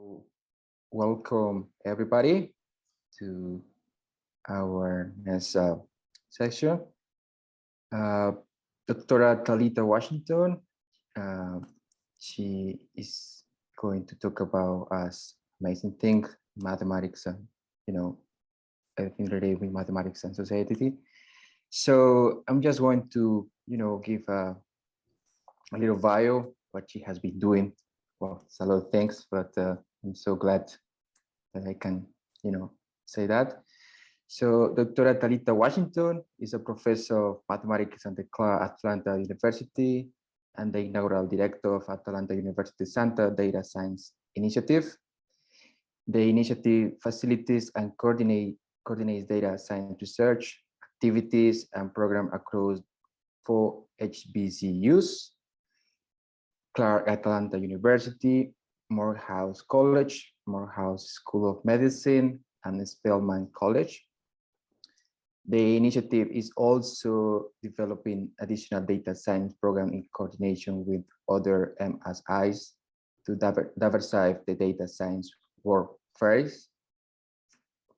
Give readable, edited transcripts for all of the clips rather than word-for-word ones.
So, welcome everybody to our next session. Uh, Dr. Talitha Washington, uh, she is going to talk about us amazing things, mathematics, and everything related with mathematics and society. So I'm just going to give a little bio what she has been doing. Well, it's a lot of things, but I'm so glad that I can, say that. So Dr. Talitha Washington is a professor of mathematics at the Atlanta University and the inaugural director of Atlanta University Center Data Science Initiative. The initiative facilitates and coordinates data science research, activities, and program across 4 HBCUs: Clark Atlanta University, Morehouse College, Morehouse School of Medicine, and Spelman College. The initiative is also developing additional data science program in coordination with other MSIs to diversify the data science workforce.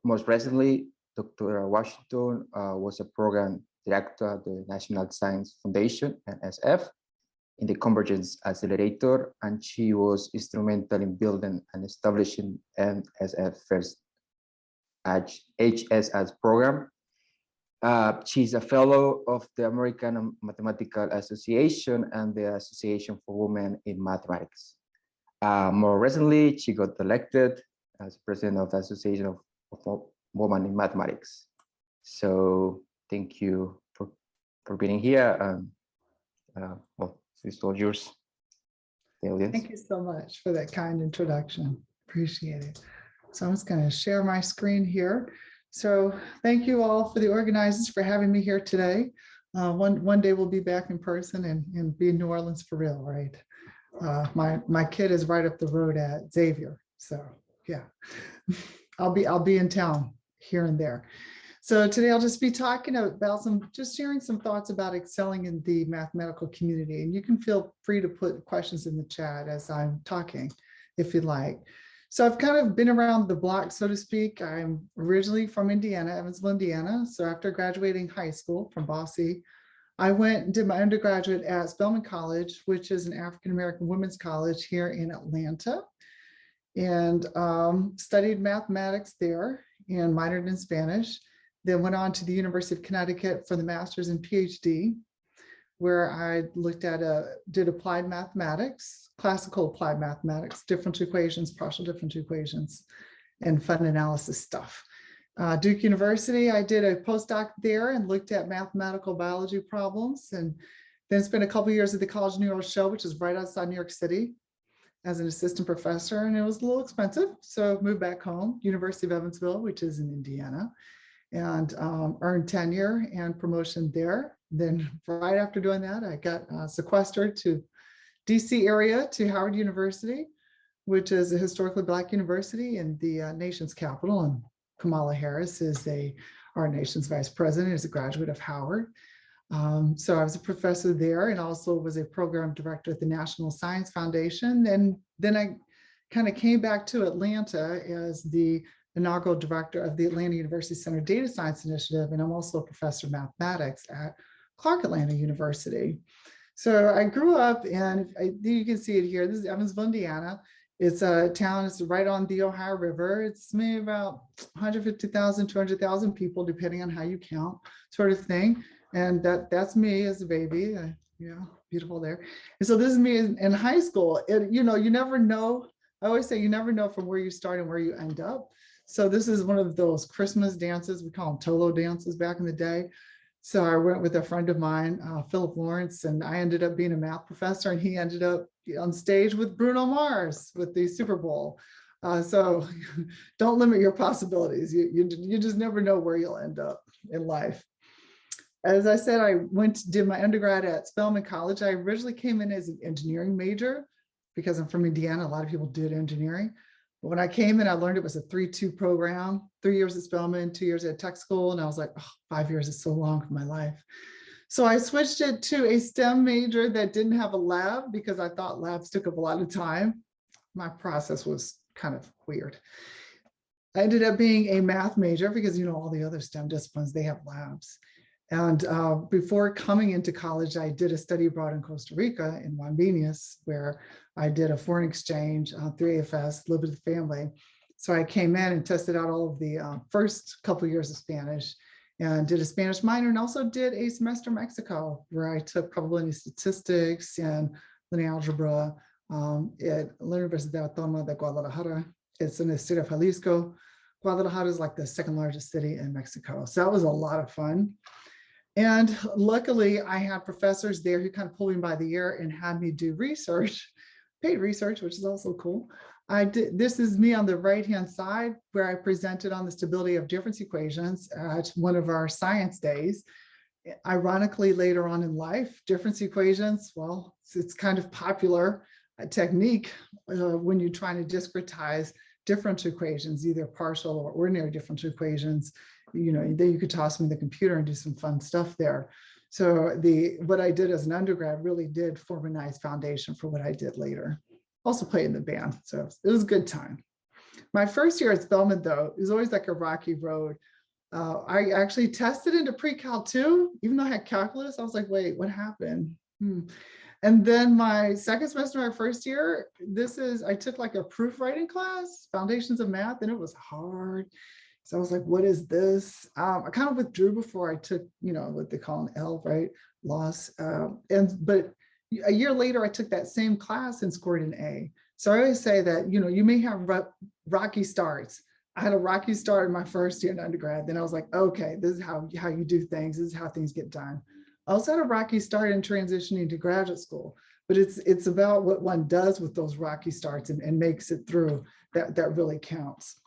Most recently, Dr. Washington was a program director at the National Science Foundation, NSF, in the Convergence Accelerator, and she was instrumental in building and establishing NSF first HSS program. She's a fellow of the American Mathematical Association and the Association for Women in Mathematics. More recently, she got elected as president of the Association of Women in Mathematics. So thank you for being here. Well, it's all yours, the audience. Thank you so much for that kind introduction. Appreciate it. So I'm just going to share my screen here. So thank you all for the organizers for having me here today. One day we'll be back in person and be in New Orleans for real, right? My kid is right up the road at Xavier, so yeah, I'll be in town here and there. So today I'll just be talking about just sharing some thoughts about excelling in the mathematical community. And you can feel free to put questions in the chat as I'm talking, if you'd like. So I've kind of been around the block, so to speak. I'm originally from Indiana, Evansville, Indiana. So after graduating high school from Boise, I went and did my undergraduate at Spelman College, which is an African-American women's college here in Atlanta, and studied mathematics there and minored in Spanish. Then went on to the University of Connecticut for the master's and PhD, where I did applied mathematics, classical applied mathematics, differential equations, partial differential equations, and fund analysis stuff. Duke University, I did a postdoc there and looked at mathematical biology problems, and then spent a couple of years at the College of New Rochelle, which is right outside New York City, as an assistant professor, and it was a little expensive. So moved back home, University of Evansville, which is in Indiana, and earned tenure and promotion there. Then right after doing that, I got sequestered to DC area to Howard University, which is a historically Black university in the nation's capital. And Kamala Harris is our nation's vice president, is a graduate of Howard. So I was a professor there and also was a program director at the National Science Foundation. And then I kind of came back to Atlanta as the inaugural director of the Atlanta University Center Data Science Initiative. And I'm also a professor of mathematics at Clark Atlanta University. So I grew up, and you can see it here. This is Evansville, Indiana. It's a town, it's right on the Ohio River. It's maybe about 150,000, 200,000 people, depending on how you count, sort of thing. And that's me as a baby, beautiful there. And so this is me in high school. You never know. I always say you never know from where you start and where you end up. So this is one of those Christmas dances. We call them Tolo dances back in the day. So I went with a friend of mine, Philip Lawrence, and I ended up being a math professor, and he ended up on stage with Bruno Mars with the Super Bowl. So don't limit your possibilities. You just never know where you'll end up in life. As I said, I did my undergrad at Spelman College. I originally came in as an engineering major because I'm from Indiana. A lot of people did engineering. But when I came in, I learned it was a 3-2 program, 3 years at Spelman, 2 years at tech school. And I was like, oh, 5 years is so long for my life. So I switched it to a STEM major that didn't have a lab because I thought labs took up a lot of time. My process was kind of weird. I ended up being a math major because, all the other STEM disciplines, they have labs. And before coming into college, I did a study abroad in Costa Rica in Juan Venias, where I did a foreign exchange through AFS, lived with the family. So I came in and tested out all of the first couple of years of Spanish and did a Spanish minor, and also did a semester in Mexico, where I took probability statistics and linear algebra at La Universidad Autónoma de Guadalajara. It's in the state of Jalisco. Guadalajara is like the second largest city in Mexico. So that was a lot of fun. And luckily, I had professors there who kind of pulled me by the ear and had me do research, paid research, which is also cool. This is me on the right-hand side, where I presented on the stability of difference equations at one of our science days. Ironically, later on in life, difference equations, well, it's kind of popular technique when you're trying to discretize differential equations, either partial or ordinary differential equations. Then you could toss them in the computer and do some fun stuff there. So what I did as an undergrad really did form a nice foundation for what I did later. Also played in the band, so it was a good time. My first year at Spelman, though, is always like a rocky road. I actually tested into pre-cal 2, even though I had calculus. I was like, wait, what happened? And then my second semester, my first year, I took like a proofwriting class, Foundations of Math, and it was hard. So I was like, what is this? I kind of withdrew before I took, what they call an L, right? Loss. But a year later, I took that same class and scored an A. So I always say that, you may have rocky starts. I had a rocky start in my first year in undergrad. Then I was like, okay, this is how you do things. This is how things get done. I also had a rocky start in transitioning to graduate school, but it's about what one does with those rocky starts and makes it through that really counts.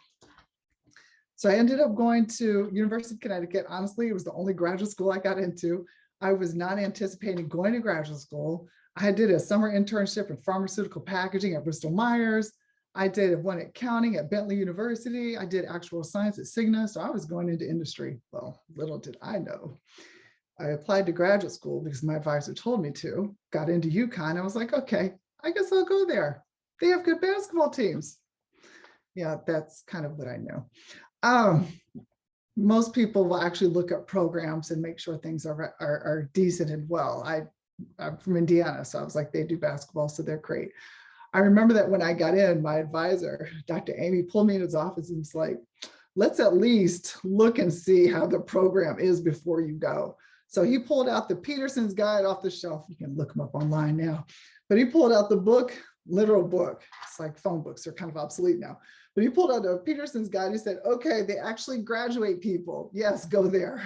So I ended up going to University of Connecticut. Honestly, it was the only graduate school I got into. I was not anticipating going to graduate school. I did a summer internship in pharmaceutical packaging at Bristol Myers. I did one at accounting at Bentley University. I did actual science at Cigna. So I was going into industry. Well, little did I know. I applied to graduate school because my advisor told me to, got into UConn. I was like, okay, I guess I'll go there. They have good basketball teams. Yeah, that's kind of what I know. Most people will actually look at programs and make sure things are decent and well. I'm from Indiana, so I was like, they do basketball, so they're great. I remember that when I got in, my advisor, Dr. Amy, pulled me in his office and was like, let's at least look and see how the program is before you go. So he pulled out the Peterson's Guide off the shelf. You can look them up online now. But he pulled out the book, literal book. It's like phone books are kind of obsolete now. But he pulled out a Peterson's Guide. He said, okay, they actually graduate people. Yes, go there.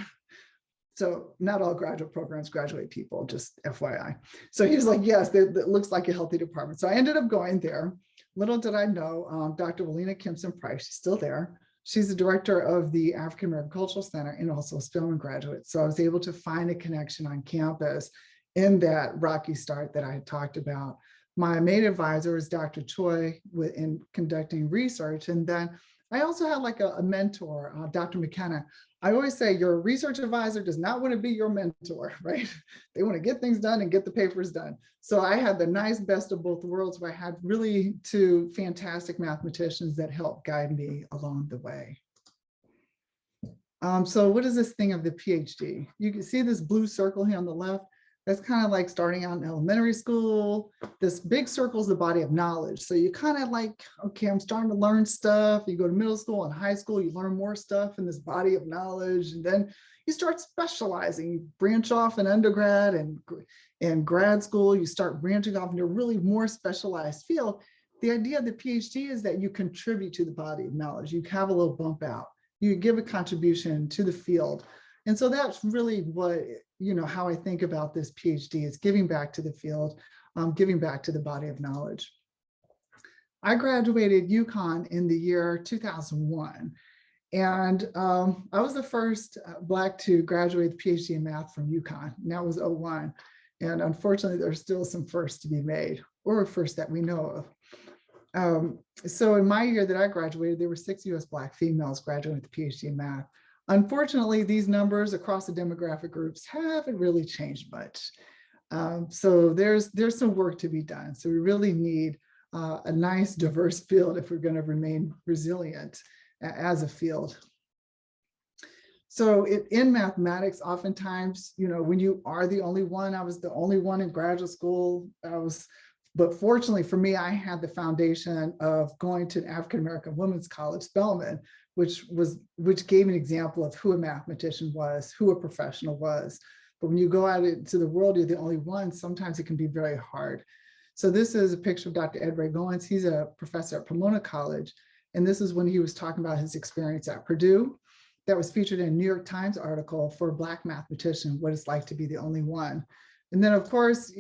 So not all graduate programs graduate people, just FYI. So he was like, yes, that looks like a healthy department. So I ended up going there. Little did I know, Dr. Walina Kimson Price, she's still there. She's the director of the African American Cultural Center and also a Spelman graduate. So I was able to find a connection on campus in that rocky start that I had talked about. My main advisor is Dr. Choi in conducting research. And then I also had like a mentor, Dr. McKenna. I always say your research advisor does not want to be your mentor, right? They want to get things done and get the papers done. So I had the nice best of both worlds, where I had really two fantastic mathematicians that helped guide me along the way. So what is this thing of the PhD? You can see this blue circle here on the left. That's kind of like starting out in elementary school. This big circle is the body of knowledge. So you kind of like, okay, I'm starting to learn stuff. You go to middle school and high school, you learn more stuff in this body of knowledge. And then you start specializing. You branch off in undergrad and grad school. You start branching off into a really more specialized field. The idea of the PhD is that you contribute to the body of knowledge. You have a little bump out. You give a contribution to the field. And so that's really what, how I think about this PhD is giving back to the field, giving back to the body of knowledge. I graduated UConn in the year 2001. And I was the first Black to graduate the PhD in math from UConn. And that was 2001. And unfortunately, there's still some firsts to be made, or first that we know of. So in my year that I graduated, there were 6 US Black females graduating with the PhD in math. Unfortunately, these numbers across the demographic groups haven't really changed much. So there's some work to be done. So we really need a nice diverse field if we're going to remain resilient as a field. So in mathematics, oftentimes, when you are the only one, I was the only one in graduate school. But fortunately for me, I had the foundation of going to an African-American women's college, Spelman, which gave an example of who a mathematician was, who a professional was. But when you go out into the world, you're the only one. Sometimes it can be very hard. So this is a picture of Dr. Ed Ray Goins. He's a professor at Pomona College. And this is when he was talking about his experience at Purdue. That was featured in a New York Times article for a Black mathematician, what it's like to be the only one. And then of course,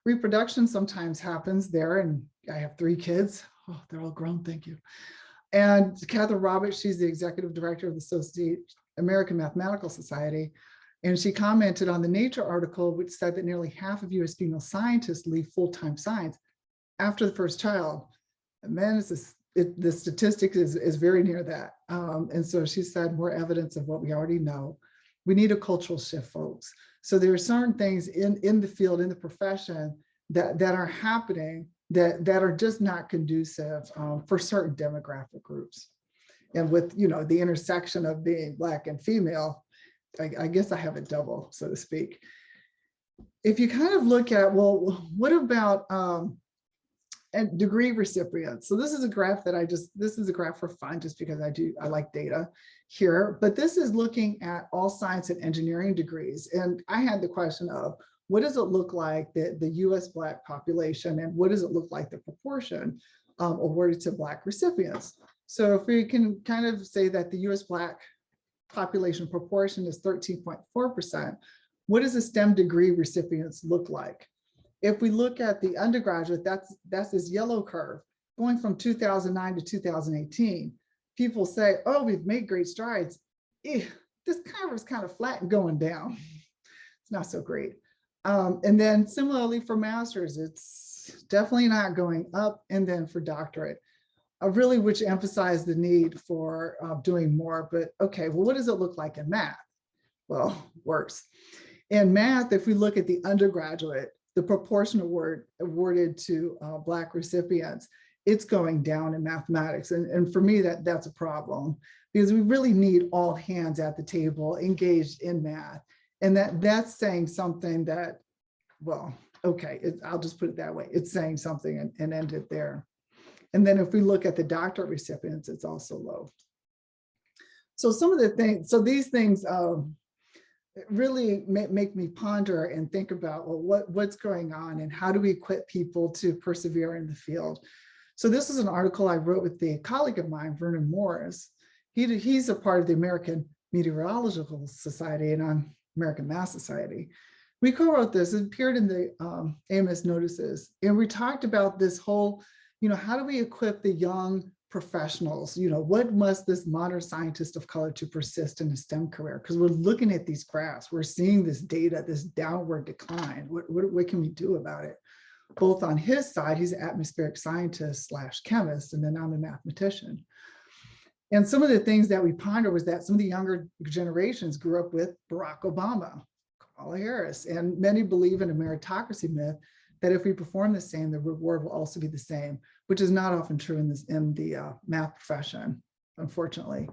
reproduction sometimes happens there. And I have 3 kids. Oh, they're all grown, thank you. And Catherine Roberts, she's the executive director of the American Mathematical Society. And she commented on the Nature article, which said that nearly half of US female scientists leave full-time science after the first child. And man, the statistic is very near that. And so she said, more evidence of what we already know. We need a cultural shift, folks. So there are certain things in the field, in the profession that are happening that are just not conducive for certain demographic groups. And with, the intersection of being Black and female, I guess I have a double, so to speak. If you kind of look at, well, what about and degree recipients? So this is a graph that this is a graph for fun, just because I like data here, but this is looking at all science and engineering degrees. And I had the question of, what does it look like the US Black population, and what does it look like the proportion awarded to Black recipients? So if we can kind of say that the US Black population proportion is 13.4%, what does the STEM degree recipients look like? If we look at the undergraduate, that's this yellow curve going from 2009 to 2018. People say, oh, we've made great strides. This curve is kind of flat and going down. It's not so great. And then similarly for masters, it's definitely not going up. And then for doctorate, really, which emphasize the need for doing more. But okay, well, what does it look like in math? Well, worse. In math, if we look at the undergraduate, the proportion awarded to Black recipients, it's going down in mathematics. And for me, that's a problem, because we really need all hands at the table engaged in math. And that's saying something that, well, okay, I'll just put it that way. It's saying something and end it there. And then if we look at the doctorate recipients, it's also low. So some of the things, so these things really make me ponder and think about, well, what's going on and how do we equip people to persevere in the field? So this is an article I wrote with a colleague of mine, Vernon Morris. He's a part of the American Meteorological Society and I'm American Math Society. We co-wrote this, it appeared in the AMS notices, and we talked about this whole, how do we equip the young professionals? What must this modern scientist of color to persist in a STEM career? Because we're looking at these graphs, we're seeing this data, this downward decline. What can we do about it? Both on his side, he's an atmospheric scientist / chemist, and then I'm a mathematician. And some of the things that we ponder was that some of the younger generations grew up with Barack Obama, Kamala Harris, and many believe in a meritocracy myth that if we perform the same, the reward will also be the same, which is not often true in the math profession, unfortunately.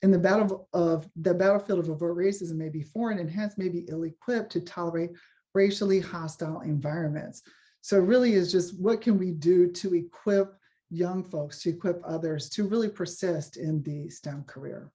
In the battlefield of overt racism may be foreign and hence may be ill-equipped to tolerate racially hostile environments. So it really is just, what can we do to equip young folks, to equip others to really persist in the STEM career?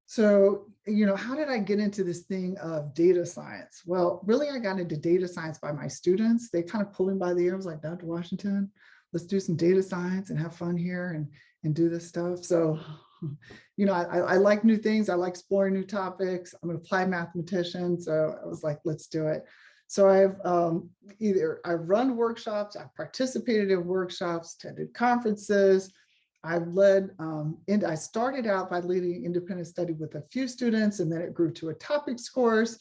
So, how did I get into this thing of data science? Well, really, I got into data science by my students. They kind of pulled me by the ear. I was like, Dr. Washington, let's do some data science and have fun here and do this stuff. So, I like new things. I like exploring new topics. I'm an applied mathematician. So I was like, let's do it. So I've run workshops, I've participated in workshops, attended conferences. I've led, and I started out by leading independent study with a few students, and then it grew to a topics course,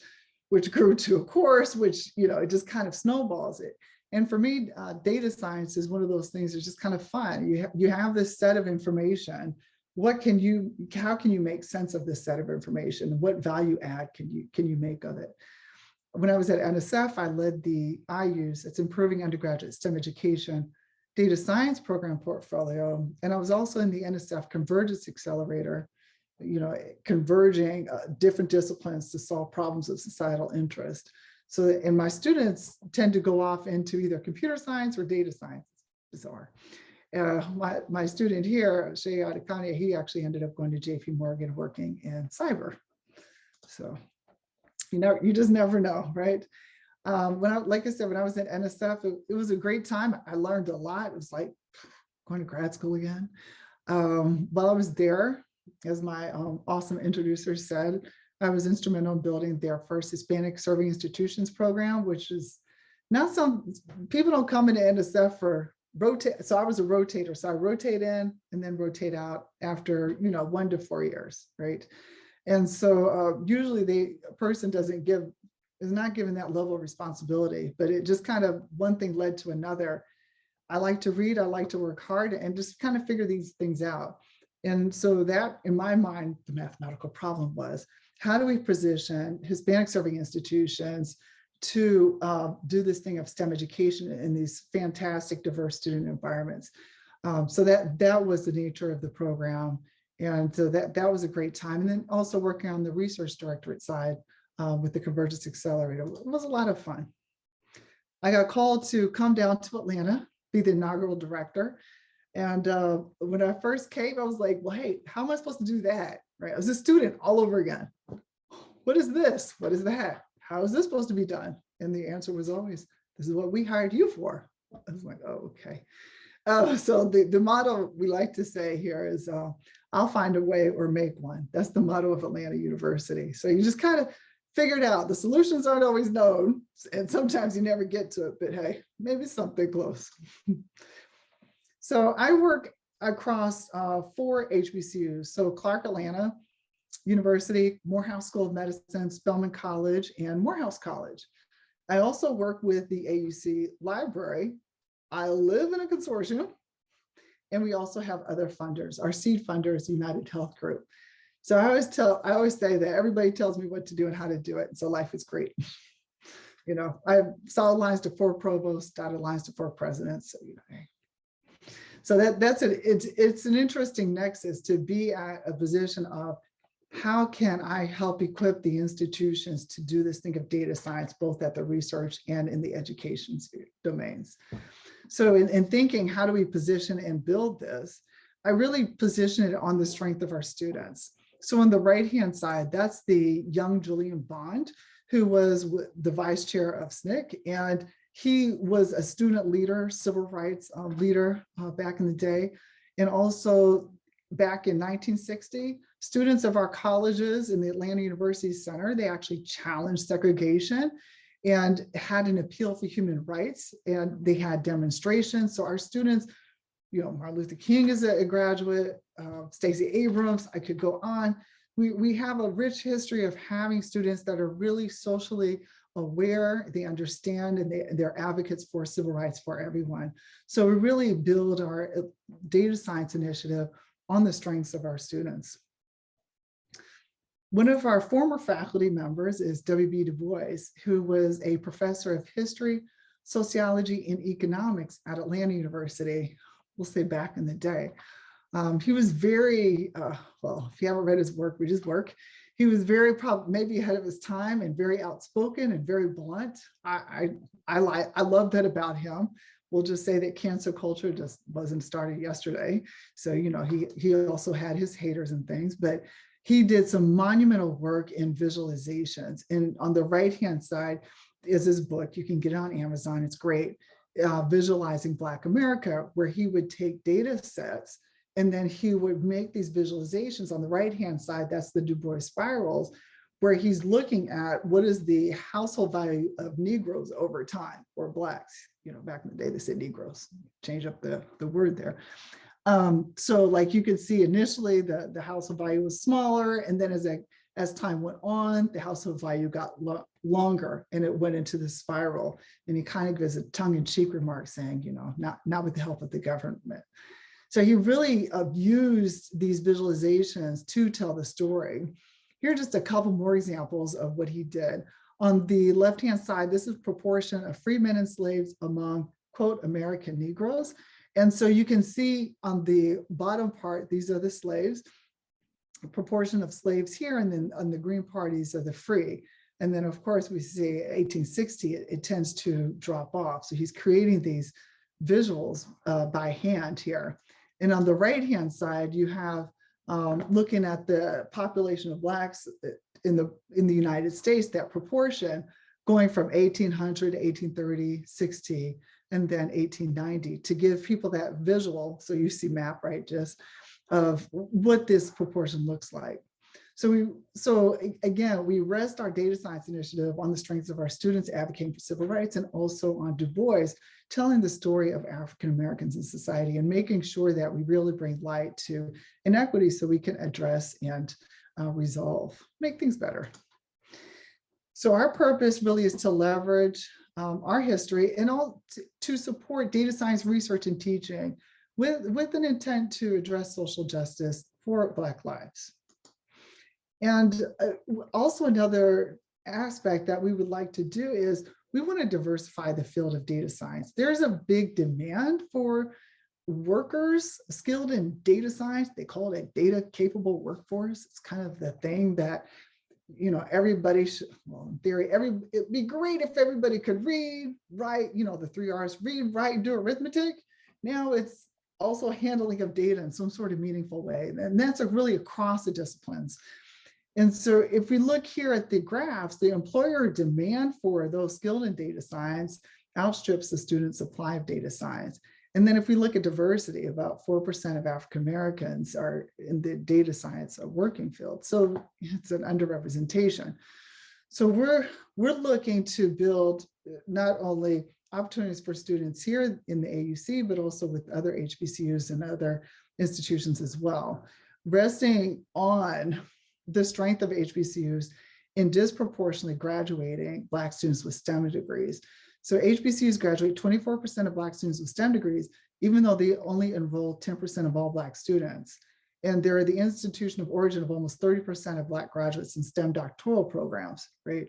which grew to a course, which, it just kind of snowballs it. And for me, data science is one of those things that's just kind of fun. You have this set of information. How can you make sense of this set of information? What value add can you make of it? When I was at NSF, I led the IU's, it's Improving Undergraduate STEM Education, Data Science Program portfolio. And I was also in the NSF Convergence Accelerator, converging different disciplines to solve problems of societal interest. So, and my students tend to go off into either computer science or data science. Bizarre. My student here, Shea Adekanya, he actually ended up going to JP Morgan working in cyber. So, you just never know, right? Like I said, when I was at NSF, it was a great time. I learned a lot. It was like going to grad school again. While I was there, as my awesome introducer said, I was instrumental in building their first Hispanic Serving Institutions program, which is not some, people don't come into NSF for rotate. So I was a rotator. So I rotate in and then rotate out after, 1 to 4 years, right? And so usually a person is not given that level of responsibility, but it just kind of one thing led to another. I like to read, I like to work hard and just kind of figure these things out. And so that, in my mind, the mathematical problem was, how do we position Hispanic serving institutions to do this thing of STEM education in these fantastic, diverse student environments? So that was the nature of the program. And so that was a great time. And then also working on the research directorate side with the Convergence Accelerator. It was a lot of fun. I got called to come down to Atlanta, be the inaugural director. And when I first came, I was like, well, hey, how am I supposed to do that? Right? I was a student all over again. What is this? What is that? How is this supposed to be done? And the answer was always, this is what we hired you for. I was like, oh, okay. So the motto we like to say here is, I'll find a way or make one. That's the motto of Atlanta University. So you just kind of figure it out. The solutions aren't always known, and sometimes you never get to it, but hey, maybe something close. So I work across 4 HBCUs. So Clark Atlanta University, Morehouse School of Medicine, Spelman College, and Morehouse College. I also work with the AUC Library. I live in a consortium, and we also have other funders. Our seed funder is United Health Group. So I always say that everybody tells me what to do and how to do it. And so life is great. I have solid lines to 4 provosts, dotted lines to 4 presidents. So that's it. It's an interesting nexus to be at a position of, how can I help equip the institutions to do this thing of data science, both at the research and in the education domains? So in thinking, how do we position and build this? I really position it on the strength of our students. So on the right-hand side, that's the young Julian Bond, who was the vice chair of SNCC, and he was a student leader, civil rights leader back in the day. And also back in 1960, students of our colleges in the Atlanta University Center, they actually challenged segregation and had an appeal for human rights, and they had demonstrations. So our students, Martin Luther King is a graduate, Stacey Abrams, I could go on. We have a rich history of having students that are really socially aware, they understand, and they're advocates for civil rights for everyone. So we really build our data science initiative on the strengths of our students. One of our former faculty members is W.B. Du Bois, who was a professor of history, sociology, and economics at Atlanta University, we'll say back in the day. He was very, well, if you haven't read his work, read his work. He was very, maybe ahead of his time, and very outspoken and very blunt. I love that about him. We'll just say that cancel culture just wasn't started yesterday. So, he also had his haters and things, but he did some monumental work in visualizations. And on the right-hand side is his book. You can get it on Amazon. It's great. Visualizing Black America, where he would take data sets and then he would make these visualizations. On the right-hand side, that's the Du Bois spirals, where he's looking at what is the household value of Negroes over time, or Blacks. Back in the day, they said Negroes, change up the word there. So like you can see initially the household value was smaller, and then as time went on, the household value got longer, and it went into the spiral. And he kind of gives a tongue-in-cheek remark saying, not with the help of the government. So he really used these visualizations to tell the story. Here are just a couple more examples of what he did. On the left-hand side, this is proportion of free men and slaves among, quote, American Negroes. And so you can see on the bottom part, these are the slaves, a proportion of slaves here, and then on the green part, these are the free. And then of course we see 1860, it tends to drop off. So he's creating these visuals by hand here. And on the right-hand side, you have looking at the population of Blacks in the United States, that proportion going from 1800 to 1830, 60, and then 1890 to give people that visual. So you see map, right, just of what this proportion looks like. So again, we rest our data science initiative on the strengths of our students advocating for civil rights, and also on Du Bois telling the story of African Americans in society and making sure that we really bring light to inequity so we can address and resolve, make things better. So our purpose really is to leverage our history and all to support data science research and teaching with an intent to address social justice for Black lives. And also another aspect that we would like to do is we want to diversify the field of data science. There's a big demand for workers skilled in data science. They call it a data capable workforce. It's kind of the thing that, you know, everybody should, well, in theory, it'd be great if everybody could read, write, you know, the 3 R's, read, write, do arithmetic. Now it's also handling of data in some sort of meaningful way. And that's really across the disciplines. And so if we look here at the graphs, the employer demand for those skilled in data science outstrips the student supply of data science. And then if we look at diversity, about 4% of African Americans are in the data science working field. So it's an underrepresentation. So we're looking to build not only opportunities for students here in the AUC, but also with other HBCUs and other institutions as well, resting on the strength of HBCUs in disproportionately graduating Black students with STEM degrees. So HBCUs graduate 24% of Black students with STEM degrees, even though they only enroll 10% of all Black students. And they're the institution of origin of almost 30% of Black graduates in STEM doctoral programs, right?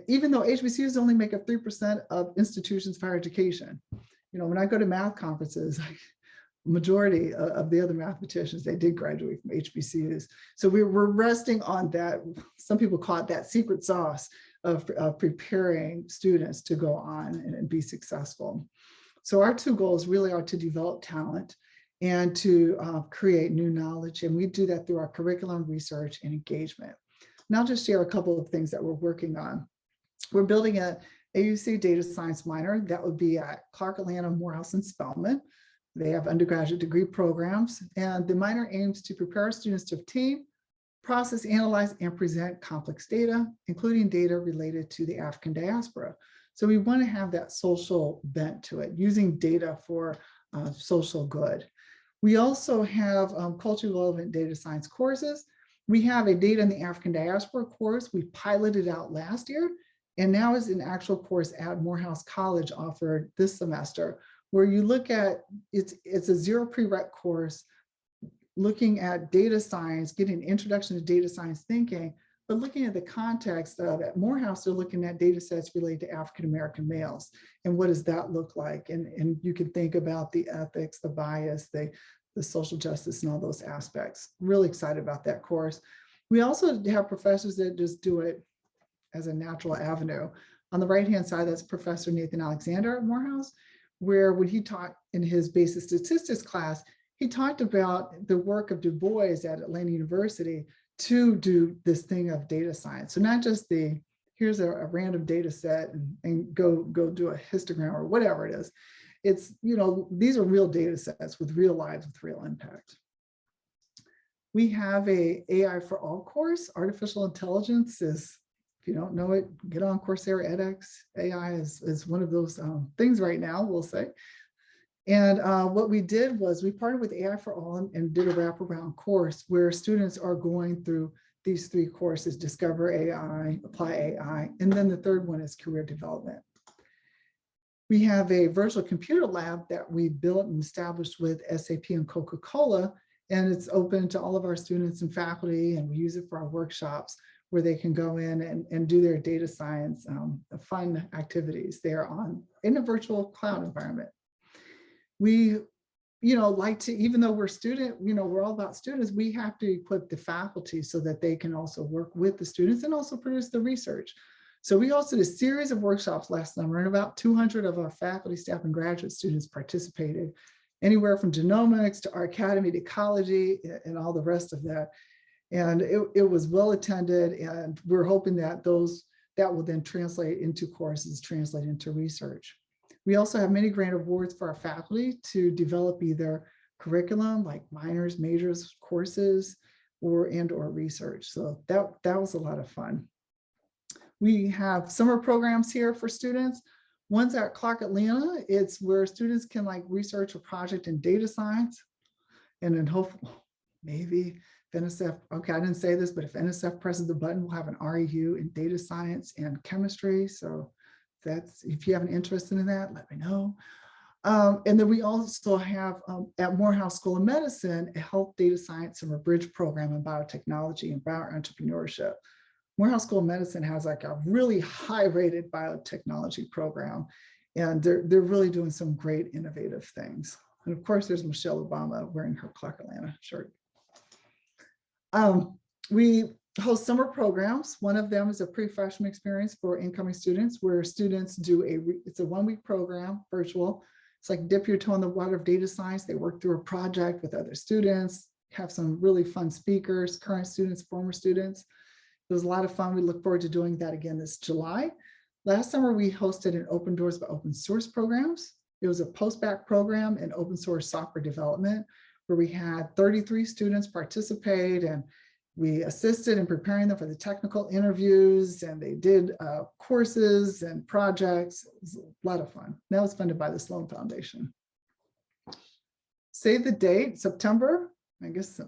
Even though HBCUs only make up 3% of institutions of higher education. You know, when I go to math conferences, majority of the other mathematicians, they did graduate from HBCUs. So we're resting on that. Some people call it that secret sauce of preparing students to go on and be successful. So our 2 goals really are to develop talent and to create new knowledge. And we do that through our curriculum, research, and engagement. And I'll just share a couple of things that we're working on. We're building a AUC data science minor that would be at Clark, Atlanta, Morehouse, and Spelman. They have undergraduate degree programs, and the minor aims to prepare students to obtain, process, analyze, and present complex data, including data related to the African diaspora. So we want to have that social bent to it, using data for social good. We also have culturally relevant data science courses. We have a data in the African diaspora course. We piloted out last year, and now is an actual course at Morehouse College offered this semester, where you look at, it's a 0 prereq course, looking at data science, getting an introduction to data science thinking, but looking at the context of at Morehouse, they're looking at data sets related to African-American males. And what does that look like? And you can think about the ethics, the bias, the social justice, and all those aspects. Really excited about that course. We also have professors that just do it as a natural avenue. On the right-hand side, that's Professor Nathan Alexander at Morehouse, where when he taught in his basic statistics class, he talked about the work of Du Bois at Atlanta University to do this thing of data science. So not just here's a random data set and go do a histogram or whatever it is. It's, you know, these are real data sets with real lives with real impact. We have a AI for All course. Artificial intelligence is, if you don't know it, get on Coursera edX. AI is one of those things right now, we'll say. And what we did was we partnered with AI for All and did a wraparound course where students are going through these 3 courses: Discover AI, Apply AI, and then the 3rd one is Career Development. We have a virtual computer lab that we built and established with SAP and Coca-Cola, and it's open to all of our students and faculty, and we use it for our workshops, where they can go in and do their data science fun activities there in a virtual cloud environment. We, like to, even though we're we're all about students, we have to equip the faculty so that they can also work with the students and also produce the research. So we hosted a series of workshops last summer, and about 200 of our faculty, staff, and graduate students participated, anywhere from genomics to archaeometry to ecology and all the rest of that. And it was well attended, and we're hoping that that will then translate into courses, translate into research. We also have many grant awards for our faculty to develop either curriculum like minors, majors, courses, or research. So that was a lot of fun. We have summer programs here for students. One's at Clark Atlanta. It's where students can research a project in data science. And then hopefully, maybe if NSF, okay, I didn't say this, but if NSF presses the button, we'll have an REU in data science and chemistry. So if you have an interest in that, let me know. And then we also have at Morehouse School of Medicine, a health data science and a bridge program in biotechnology and bioentrepreneurship. Morehouse School of Medicine has a really high rated biotechnology program, and they're really doing some great innovative things. And of course, there's Michelle Obama wearing her Clark Atlanta shirt. We host summer programs. One of them is a pre-freshman experience for incoming students, where students do it's a 1-week program, virtual. It's like dip your toe in the water of data science. They work through a project with other students, have some really fun speakers, current students, former students. It was a lot of fun. We look forward to doing that again this July. Last summer, we hosted an Open Doors by Open Source programs. It was a post-bac program in open source software development, where we had 33 students participate, and we assisted in preparing them for the technical interviews, and they did courses and projects. It was a lot of fun. That was funded by the Sloan Foundation. Save the date, September. I guess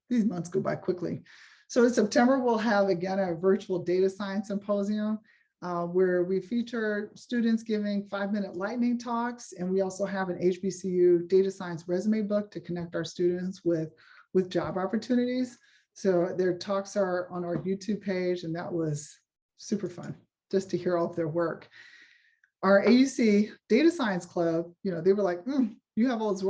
these months go by quickly. So in September, we'll have, again, a virtual data science symposium where we feature students giving 5-minute lightning talks. And we also have an HBCU data science resume book to connect our students with job opportunities. So their talks are on our YouTube page, and that was super fun just to hear all of their work. Our AUC Data Science Club, they were like, you have all those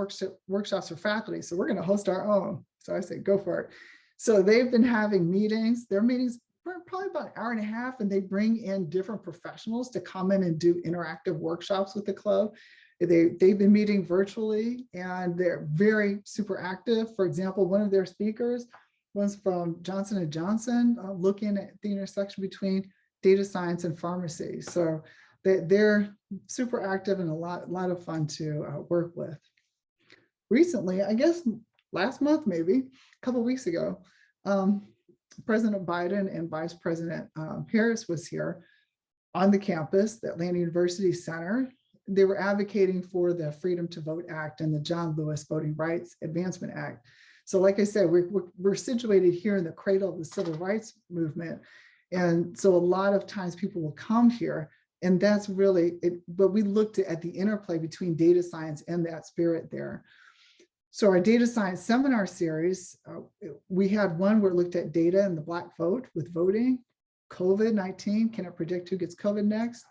workshops for faculty, so we're going to host our own. So I say, go for it. So they've been having meetings. Their meetings are probably about an hour and a half, and they bring in different professionals to come in and do interactive workshops with the club. They've been meeting virtually, and they're very super active. For example, one of their speakers was from Johnson & Johnson, looking at the intersection between data science and pharmacy. So they're super active and a lot of fun to work with. Recently, I guess last month, maybe a couple of weeks ago, President Biden and Vice President Harris was here on the campus, the Atlanta University Center. They were advocating for the Freedom to Vote Act and the John Lewis Voting Rights Advancement Act. So like I said, we're situated here in the cradle of the civil rights movement. And so a lot of times people will come here, and that's really it. But we looked at the interplay between data science and that spirit there. So our data science seminar series, we had one where it looked at data and the Black vote with voting, COVID-19, can it predict who gets COVID next?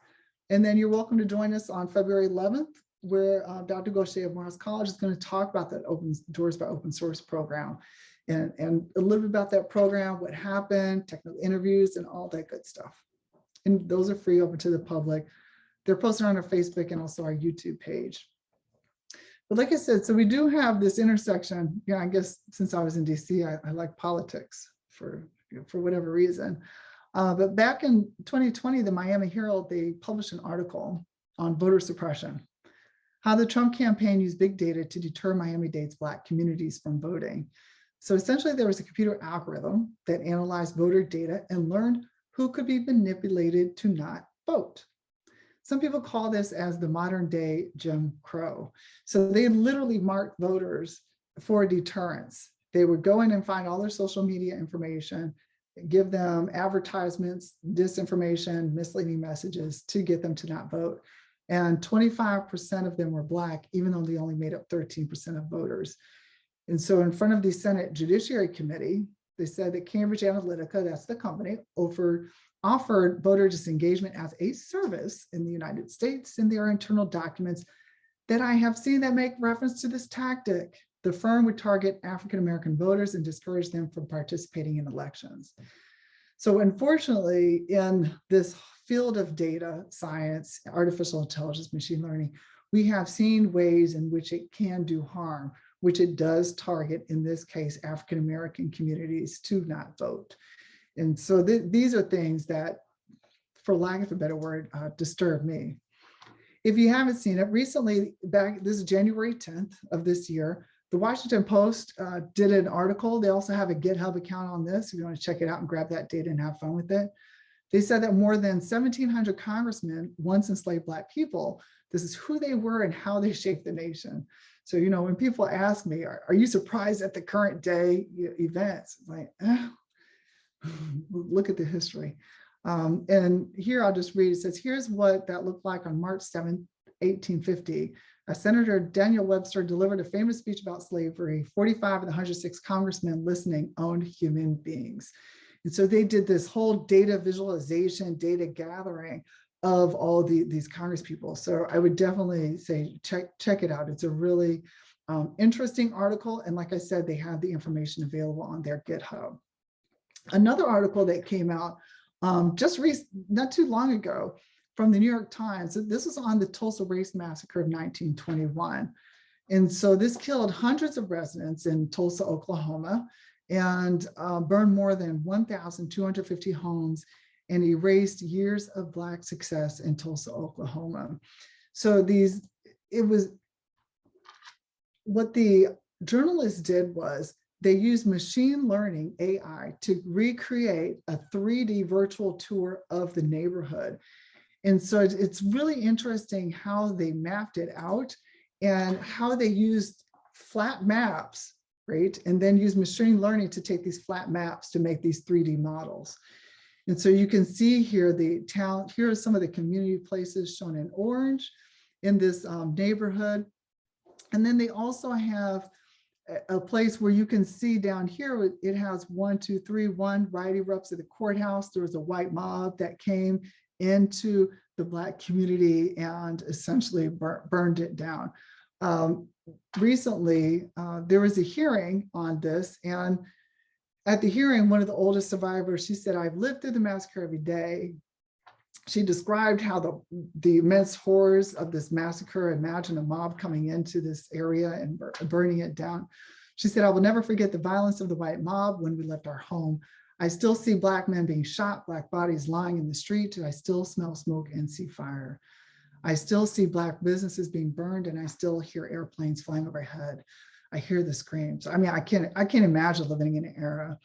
And then you're welcome to join us on February 11th, where Dr. Gaucher of Morehouse College is going to talk about that Open Doors by Open Source program and a little bit about that program, what happened, technical interviews, and all that good stuff. And those are free, open to the public. They're posted on our Facebook and also our YouTube page. But like I said, so we do have this intersection. I guess since I was in DC, I like politics for whatever reason. But back in 2020, the Miami Herald, they published an article on voter suppression, how the Trump campaign used big data to deter Miami-Dade's Black communities from voting. So essentially, there was a computer algorithm that analyzed voter data and learned who could be manipulated to not vote. Some people call this as the modern day Jim Crow. So they literally marked voters for deterrence. They would go in and find all their social media information, give them advertisements, disinformation, misleading messages to get them to not vote. And 25% of them were Black, even though they only made up 13% of voters. And so in front of the Senate Judiciary Committee, They said that Cambridge Analytica, that's the company, offered voter disengagement as a service in the United States, and there are internal documents that I have seen that make reference to this tactic. The firm would target African-American voters and discourage them from participating in elections. So unfortunately, in this field of data science, artificial intelligence, machine learning, we have seen ways in which it can do harm, which it does target, in this case, African-American communities to not vote. And so these are things that, for lack of a better word, disturb me. If you haven't seen it, recently, this is January 10th of this year, the Washington Post did an article. They also have a GitHub account on this if you want to check it out and grab that data and have fun with it. They said that more than 1,700 congressmen once enslaved Black people. This is who they were and how they shaped the nation. So, you know, when people ask me, are you surprised at the current day events? It's like, look at the history. And here I'll just read, it says, here's what that looked like on March 7th, 1850. Senator Daniel Webster delivered a famous speech about slavery. 45 of the 106 congressmen listening owned human beings. And so they did this whole data visualization, data gathering of all these Congress people. So I would definitely say, check it out. It's a really interesting article. And like I said, they have the information available on their GitHub. Another article that came out not too long ago from the New York Times. This was on the Tulsa Race Massacre of 1921. And so this killed hundreds of residents in Tulsa, Oklahoma, and burned more than 1,250 homes and erased years of Black success in Tulsa, Oklahoma. So what the journalists did was they used machine learning, AI, to recreate a 3D virtual tour of the neighborhood. And so it's really interesting how they mapped it out and how they used flat maps, right? And then use machine learning to take these flat maps to make these 3D models. And so you can see here the town, here are some of the community places shown in orange in this neighborhood. And then they also have a place where you can see down here, it has 1, 2, 3, 1 riot erupts at the courthouse. There was a white mob that came into the Black community and essentially burned it down. Recently, there was a hearing on this, and at the hearing, one of the oldest survivors, she said, I've lived through the massacre every day. She described how the immense horrors of this massacre. Imagine a mob coming into this area and burning it down. She said, I will never forget the violence of the white mob when we left our home. I still see Black men being shot, Black bodies lying in the street, and I still smell smoke and see fire. I still see Black businesses being burned, and I still hear airplanes flying overhead. I hear the screams. I mean, I can't imagine living in an era.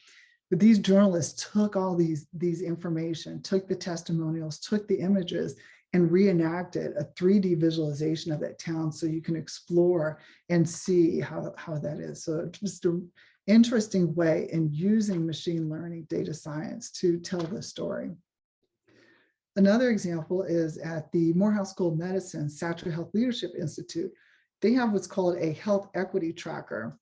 But these journalists took all these information, took the testimonials, took the images, and reenacted a 3D visualization of that town so you can explore and see how that is. So just an interesting way in using machine learning data science to tell the story. Another example is at the Morehouse School of Medicine, Satcher Health Leadership Institute. They have what's called a health equity tracker.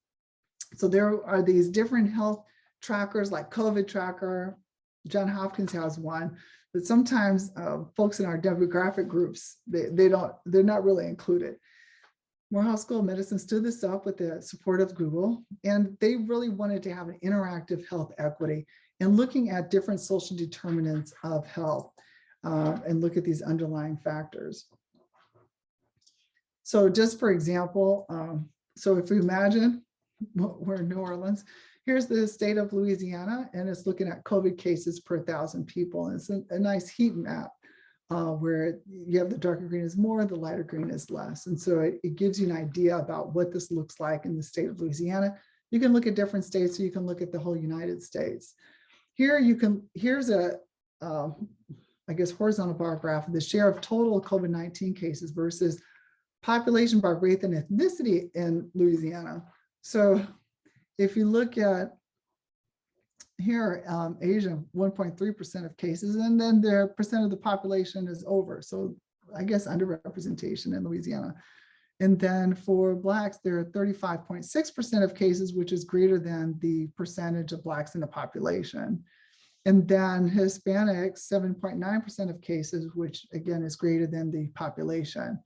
So there are these different health trackers like COVID tracker. John Hopkins has one, but sometimes folks in our demographic groups, they're not really included. Morehouse School of Medicine stood this up with the support of Google, and they really wanted to have an interactive health equity and looking at different social determinants of health and look at these underlying factors. So just for example, so if we imagine we're in New Orleans, here's the state of Louisiana, and it's looking at COVID cases per 1,000 people. And it's a nice heat map where you have the darker green is more, the lighter green is less. And so it gives you an idea about what this looks like in the state of Louisiana. You can look at different states, so you can look at the whole United States. Here here's a, I guess, horizontal bar graph of the share of total COVID-19 cases versus population by race and ethnicity in Louisiana. So if you look at here, Asia, 1.3% of cases, and then their percent of the population is over. So I guess underrepresentation in Louisiana. And then for Blacks, there are 35.6% of cases, which is greater than the percentage of Blacks in the population. And then Hispanics, 7.9% of cases, which again is greater than the population.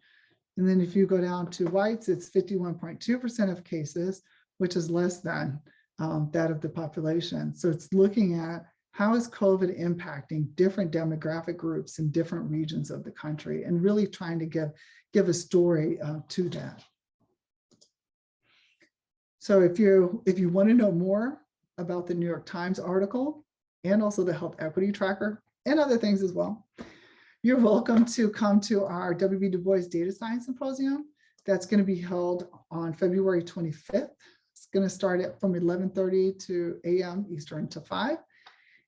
And then if you go down to whites, it's 51.2% of cases, which is less than that of the population. So it's looking at how is COVID impacting different demographic groups in different regions of the country, and really trying to give a story to that. So if you want to know more about the New York Times article and also the Health Equity Tracker and other things as well, you're welcome to come to our W.B. Du Bois Data Science Symposium. That's going to be held on February 25th. It's going to start from 11:30 a.m. Eastern to 5.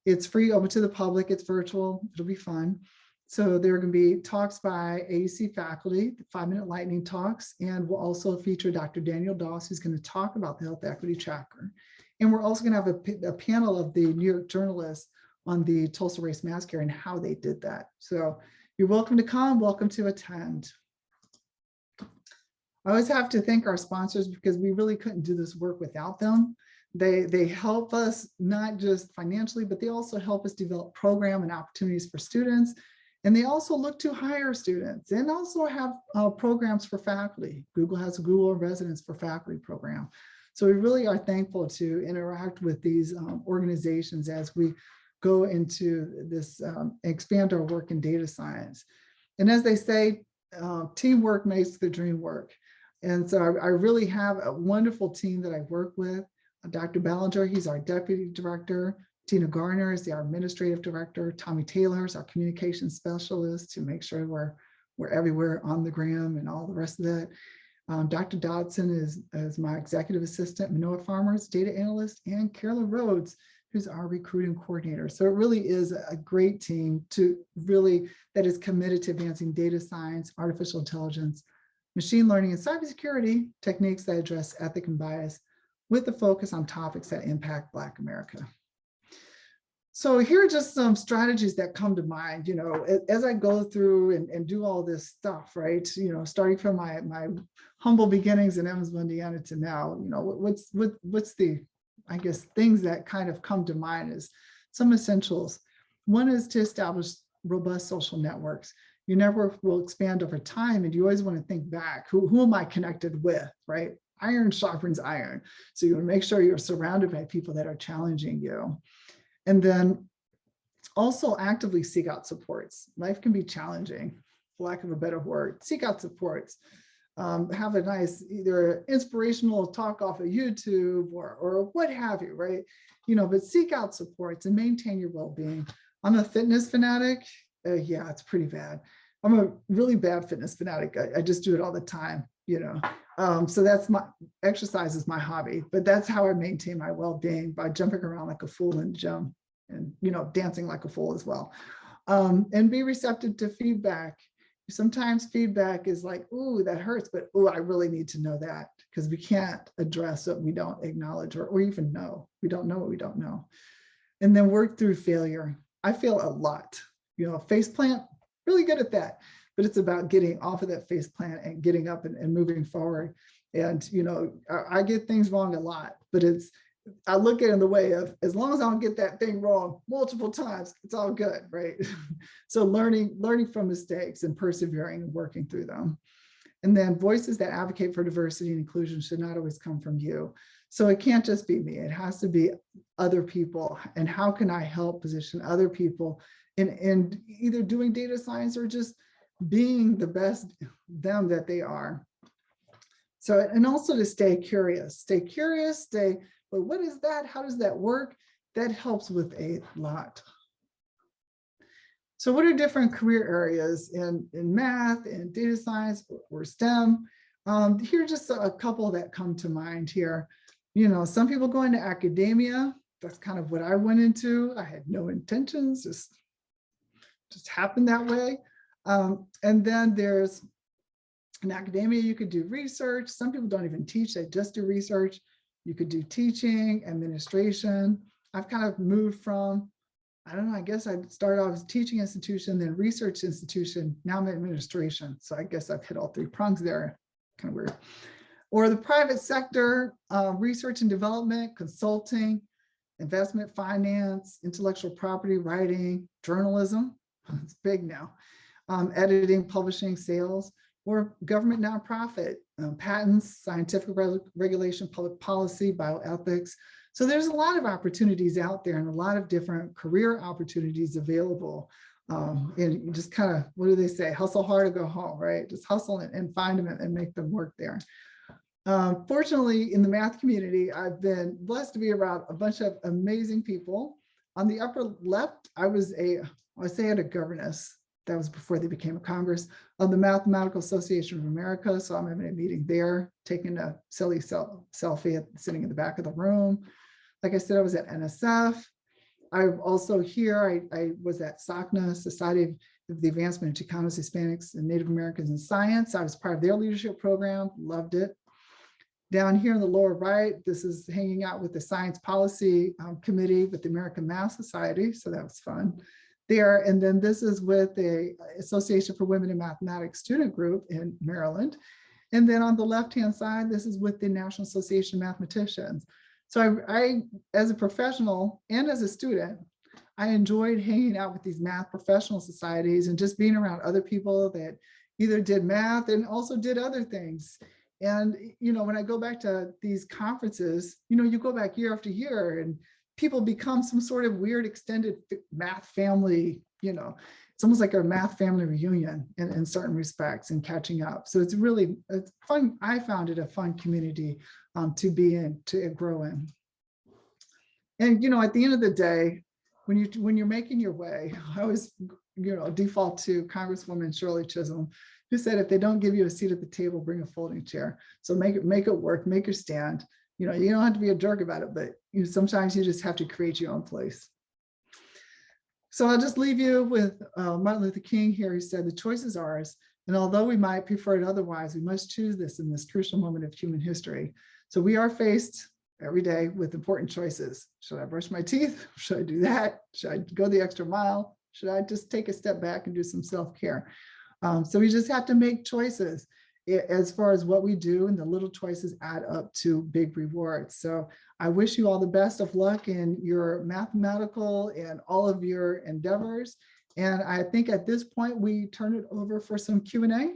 It's free, open to the public. It's virtual. It'll be fun. So there are going to be talks by AUC faculty, 5-minute lightning talks, and we'll also feature Dr. Daniel Doss, who's going to talk about the Health Equity Tracker. And we're also going to have a panel of the New York journalists on the Tulsa Race Massacre and how they did that. So you're welcome to come, welcome to attend. I always have to thank our sponsors because we really couldn't do this work without them. They help us not just financially, but they also help us develop program and opportunities for students. And they also look to hire students and also have programs for faculty. Google has a Google Residence for Faculty program. So we really are thankful to interact with these organizations as we go into this, expand our work in data science. And as they say, teamwork makes the dream work. And so I really have a wonderful team that I work with. Dr. Ballinger, he's our deputy director. Tina Garner is our administrative director. Tommy Taylor is our communications specialist to make sure we're everywhere on the gram and all the rest of that. Dr. Dodson is my executive assistant. Manoa Farmers, data analyst, and Carolyn Rhodes, who's our recruiting coordinator. So it really is a great team that is committed to advancing data science, artificial intelligence, machine learning, and cybersecurity techniques that address ethic and bias with the focus on topics that impact Black America. So here are just some strategies that come to mind, as I go through and do all this stuff, right? Starting from my humble beginnings in Evansville, Indiana to now, what's the, I guess, things that kind of come to mind is some essentials. One is to establish robust social networks. Your network will expand over time, and you always want to think back, who am I connected with, right? Iron sharpens iron. So you want to make sure you're surrounded by people that are challenging you. And then also actively seek out supports. Life can be challenging, for lack of a better word. Seek out supports. Have a nice either inspirational talk off of YouTube or what have you, right? But seek out supports and maintain your well-being. I'm a fitness fanatic. Yeah, it's pretty bad. I'm a really bad fitness fanatic. I just do it all the time, So that's exercise is my hobby, but that's how I maintain my well-being, by jumping around like a fool in the gym and, dancing like a fool as well. And be receptive to feedback. Sometimes feedback is like, ooh, that hurts, but ooh, I really need to know that, because we can't address what we don't acknowledge or even know. We don't know what we don't know. And then work through failure. I fail a lot. Face plant, really good at that. But it's about getting off of that face plant and getting up and moving forward. And, I get things wrong a lot, but I look at it in the way of, as long as I don't get that thing wrong multiple times, it's all good, right? So learning from mistakes and persevering and working through them. And then voices that advocate for diversity and inclusion should not always come from you. So it can't just be me, it has to be other people. And how can I help position other people in either doing data science or just being the best them that they are. So, and also to stay curious, but what is that? How does that work? That helps with a lot. So what are different career areas in math and data science or STEM? Here are just a couple that come to mind here. Some people go into academia. That's kind of what I went into. I had no intentions, just happened that way. And then there's in academia, you could do research. Some people don't even teach, they just do research. You could do teaching, administration. I've kind of moved from, I don't know, I guess I started off as a teaching institution, then research institution. Now I'm in administration. So I guess I've hit all three prongs there, kind of weird. Or the private sector, research and development, consulting, investment finance, intellectual property, writing, journalism, it's big now, editing, publishing, sales, or government nonprofit, patents, scientific regulation, public policy, bioethics. So there's a lot of opportunities out there and a lot of different career opportunities available. And you just kind of, what do they say? Hustle hard or go home, right? Just hustle and find them and make them work there. Fortunately, in the math community, I've been blessed to be around a bunch of amazing people. On the upper left, I had a governess. That was before they became a Congress of the Mathematical Association of America. So I'm having a meeting there, taking a silly selfie, sitting in the back of the room. Like I said, I was at NSF. I'm also here. I was at SACNA, Society of the Advancement of Chicanos, Hispanics, and Native Americans in Science. I was part of their leadership program, loved it. Down here in the lower right, this is hanging out with the Science Policy Committee with the American Math Society. So that was fun there. And then this is with the Association for Women in Mathematics student group in Maryland. And then on the left-hand side, this is with the National Association of Mathematicians. So I, as a professional and as a student, I enjoyed hanging out with these math professional societies and just being around other people that either did math and also did other things. And, you know, when I go back to these conferences, you know, you go back year after year and people become some sort of weird extended math family, you know, it's almost like a math family reunion in certain respects and catching up. So it's fun. I found it a fun community to be in, to grow in. And, you know, at the end of the day, when you're making your way, I always, you know, default to Congresswoman Shirley Chisholm, who said, if they don't give you a seat at the table, bring a folding chair. So make it work, make your stand. You know, you don't have to be a jerk about it, but sometimes you just have to create your own place. So I'll just leave you with Martin Luther King here. He said, the choice is ours. And although we might prefer it otherwise, we must choose this in this crucial moment of human history. So we are faced every day with important choices. Should I brush my teeth? Should I do that? Should I go the extra mile? Should I just take a step back and do some self-care? So we just have to make choices as far as what we do, and the little choices add up to big rewards. So I wish you all the best of luck in your mathematical and all of your endeavors. And I think at this point, we turn it over for some Q&A.